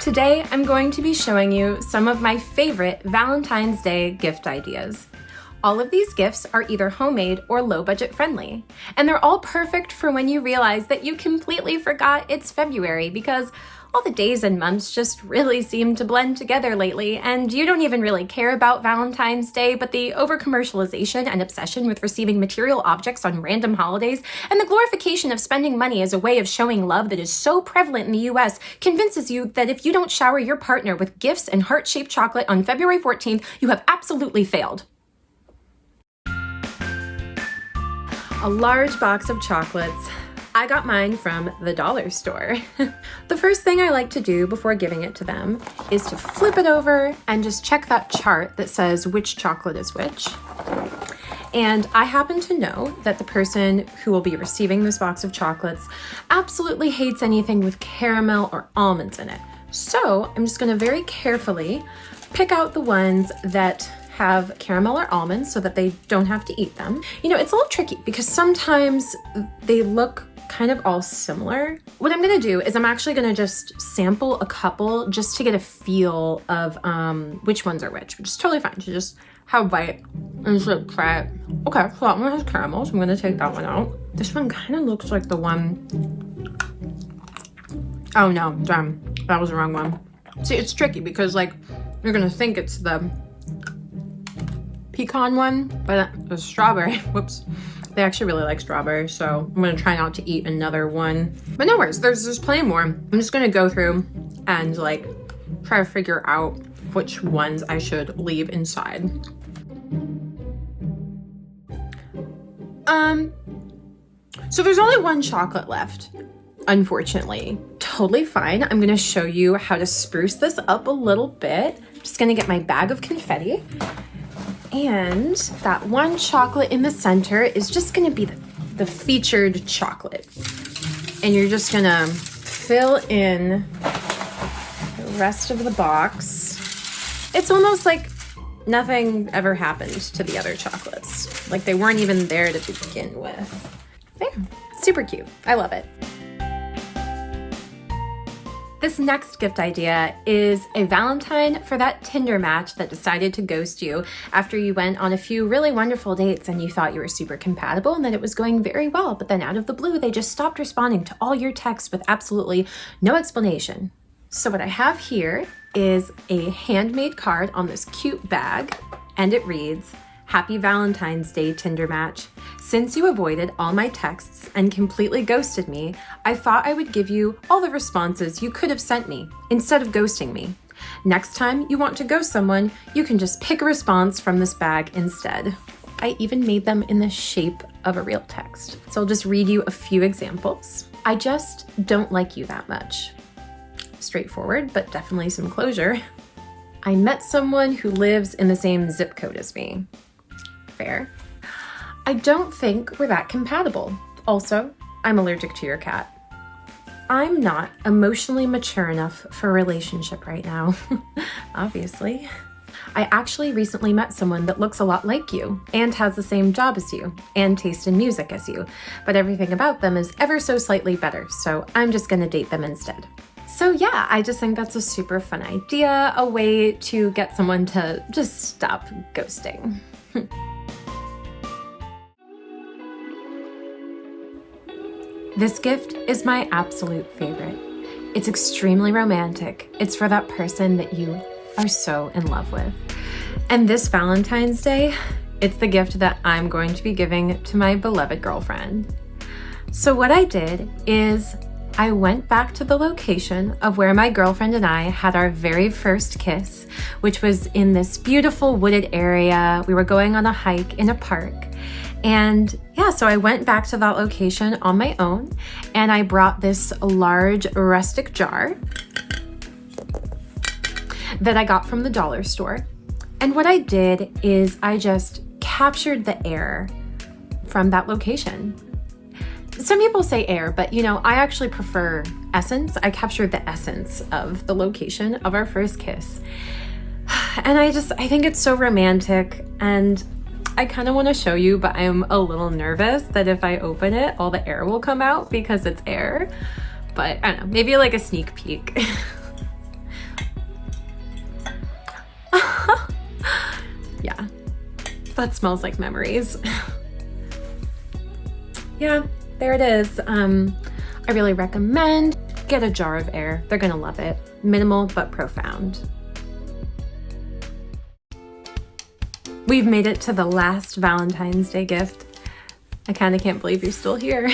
Today, I'm going to be showing you some of my favorite Valentine's Day gift ideas. All of these gifts are either homemade or low budget friendly, and they're all perfect for when you realize that you completely forgot it's February because all the days and months just really seem to blend together lately, and you don't even really care about Valentine's Day, but the over-commercialization and obsession with receiving material objects on random holidays and the glorification of spending money as a way of showing love that is so prevalent in the US convinces you that if you don't shower your partner with gifts and heart-shaped chocolate on February 14th, you have absolutely failed. A large box of chocolates. I got mine from the dollar store. The first thing I like to do before giving it to them is to flip it over and just check that chart that says which chocolate is which. And I happen to know that the person who will be receiving this box of chocolates absolutely hates anything with caramel or almonds in it. So I'm just gonna very carefully pick out the ones that have caramel or almonds so that they don't have to eat them. You know, it's a little tricky because sometimes they look kind of all similar. What I'm gonna do is I'm actually gonna just sample a couple just to get a feel of which ones are which, which is totally fine. To just have a bite and just like try it. Okay, so that one has caramel, so I'm gonna take that one out. This one kind of looks like the one. Oh no, damn, that was the wrong one. See, it's tricky because like you're gonna think it's the pecan one, but the strawberry, whoops. They actually really like strawberry, so I'm gonna try not to eat another one. But no worries, there's plenty more. I'm just gonna go through and like try to figure out which ones I should leave inside. So there's only one chocolate left, unfortunately. Totally fine. I'm gonna show you how to spruce this up a little bit. Just gonna get my bag of confetti. And that one chocolate in the center is just gonna be the featured chocolate. And you're just gonna fill in the rest of the box. It's almost like nothing ever happened to the other chocolates. Like they weren't even there to begin with. There, super cute, I love it. This next gift idea is a Valentine for that Tinder match that decided to ghost you after you went on a few really wonderful dates and you thought you were super compatible and that it was going very well, but then out of the blue, they just stopped responding to all your texts with absolutely no explanation. So what I have here is a handmade card on this cute bag, and it reads, "Happy Valentine's Day, Tinder match. Since you avoided all my texts and completely ghosted me, I thought I would give you all the responses you could have sent me instead of ghosting me. Next time you want to ghost someone, you can just pick a response from this bag instead." I even made them in the shape of a real text. So I'll just read you a few examples. "I just don't like you that much." Straightforward, but definitely some closure. "I met someone who lives in the same zip code as me." Fair. "I don't think we're that compatible. Also, I'm allergic to your cat." "I'm not emotionally mature enough for a relationship right now." Obviously. "I actually recently met someone that looks a lot like you and has the same job as you and taste in music as you, but everything about them is ever so slightly better, so I'm just gonna date them instead." So yeah, I just think that's a super fun idea, a way to get someone to just stop ghosting. This gift is my absolute favorite. It's extremely romantic. It's for that person that you are so in love with. And this Valentine's Day, it's the gift that I'm going to be giving to my beloved girlfriend. So what I did is I went back to the location of where my girlfriend and I had our very first kiss, which was in this beautiful wooded area. We were going on a hike in a park. And yeah, so I went back to that location on my own and I brought this large rustic jar that I got from the dollar store. And what I did is I just captured the air from that location. Some people say air, but you know, I actually prefer essence. I captured the essence of the location of our first kiss. And I think it's so romantic, and I kind of want to show you, but I'm a little nervous that if I open it, all the air will come out because it's air. But I don't know, maybe like a sneak peek. That smells like memories. Yeah, there it is. I really recommend get a jar of air. They're gonna love it. Minimal but profound. We've made it to the last Valentine's Day gift. I kind of can't believe you're still here.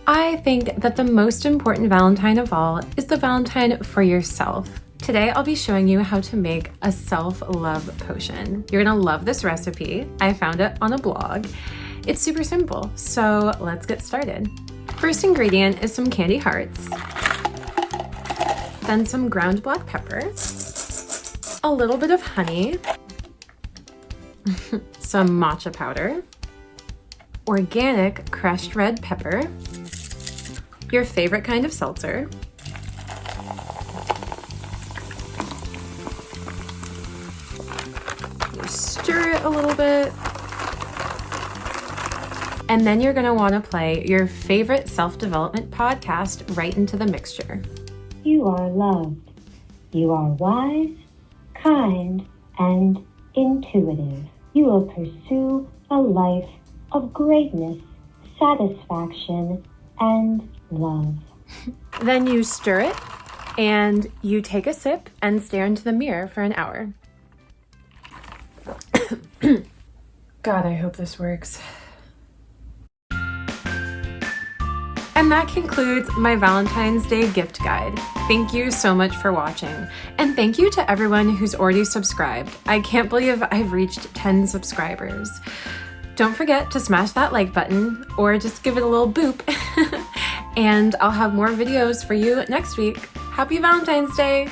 I think that the most important Valentine of all is the Valentine for yourself. Today, I'll be showing you how to make a self-love potion. You're gonna love this recipe. I found it on a blog. It's super simple, so let's get started. First ingredient is some candy hearts, then some ground black pepper, a little bit of honey, some matcha powder, organic crushed red pepper, your favorite kind of seltzer, you stir it a little bit, and then you're gonna wanna play your favorite self-development podcast right into the mixture. You are loved. You are wise, kind, and intuitive. You will pursue a life of greatness, satisfaction, and love. Then you stir it and you take a sip and stare into the mirror for an hour. God, I hope this works. And that concludes my Valentine's Day gift guide. Thank you so much for watching. And thank you to everyone who's already subscribed. I can't believe I've reached 10 subscribers. Don't forget to smash that like button or just give it a little boop. And I'll have more videos for you next week. Happy Valentine's Day!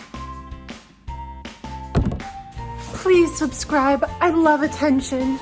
Please subscribe. I love attention.